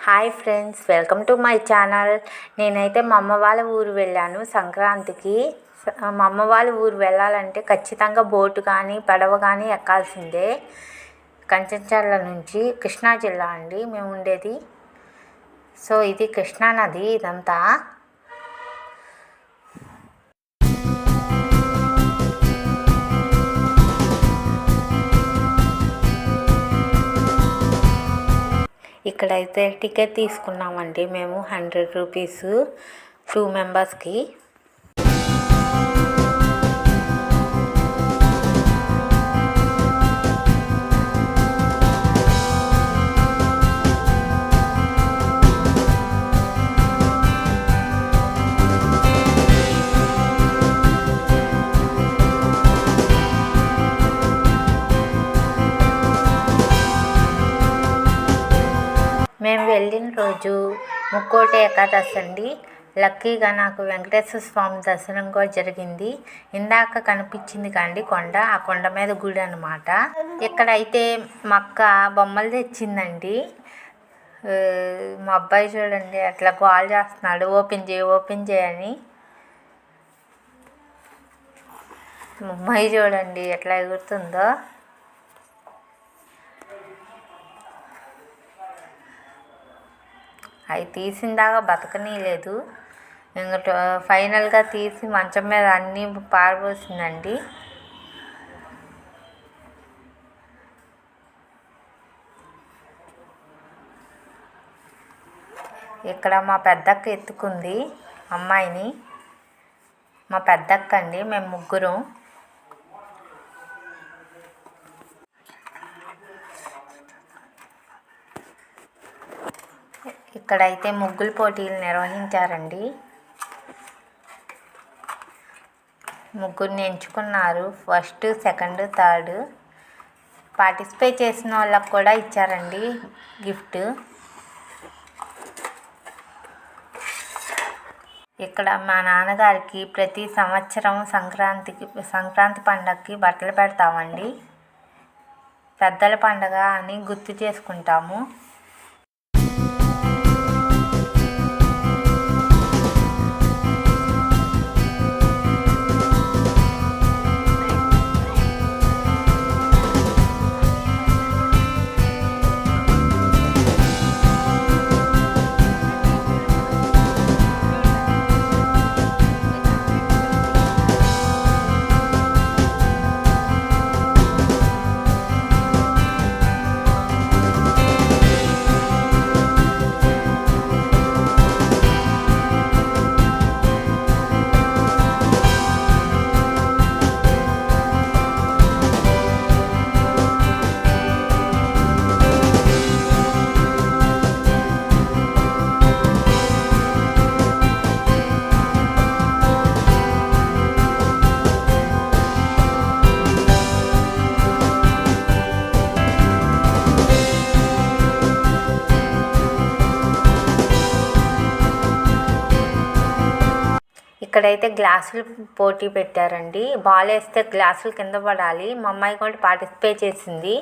Hi friends, welcome to my channel. నేనైతే మా అమ్మ వాళ్ళ ఊరు వెళ్ళాను సంక్రాంతికి. మా అమ్మ వాళ్ళ ఊరు వెళ్ళాలంటే ఖచ్చితంగా బోటు కానీ పడవ కానీ ఎక్కాల్సిందే. కంచెంచర్ల నుంచి కృష్ణా జిల్లా అండి మేము ఉండేది. సో ఇది కృష్ణా నది ఇదంతా. ఇక్కడైతే టికెట్ తీసుకున్నామండి మేము 100 రూపీస్ 2 మెంబర్స్కి. మేము వెళ్ళిన రోజు ముక్కోటి ఏకాదశి అండి. లక్కీగా నాకు వెంకటేశ్వర స్వామి దర్శనం కూడా జరిగింది. ఇందాక కనిపించింది కండి కొండ, ఆ కొండ మీద గుడి అనమాట. ఇక్కడైతే మా అక్క బొమ్మలు తెచ్చిందండి. మా అబ్బాయి చూడండి అట్లా కాల్ చేస్తున్నాడు, ఓపెన్ చేయని. మా అమ్మాయి చూడండి ఎట్లా ఎగురుతుందో. అవి తీసిందాకా బతకనీయలేదు. ఇంకా ఫైనల్గా తీసి మంచం మీద అన్నీ పారబోసిందండి. ఇక్కడ మా పెద్దక్క ఎత్తుకుంది అమ్మాయిని. మా పెద్దక్క అండి, మేము ముగ్గురం. ఇక్కడైతే ముగ్గుల పోటీలు నిర్వహించారండి. ముగ్గురిని ఎంచుకున్నారు, ఫస్ట్, సెకండ్, థర్డ్. పార్టిసిపేట్ చేసిన వాళ్ళకు కూడా ఇచ్చారండి గిఫ్ట్. ఇక్కడ మా నాన్నగారికి ప్రతి సంవత్సరం సంక్రాంతి పండగకి బట్టలు పెడతామండి. పెద్దల పండగ అని గుర్తు చేసుకుంటాము. ఇక్కడైతే గ్లాసులు పోటీ పెట్టారండి. బాల్ వేస్తే గ్లాసులు కింద పడాలి. మా అమ్మాయి కూడా పార్టిసిపేట్ చేసింది.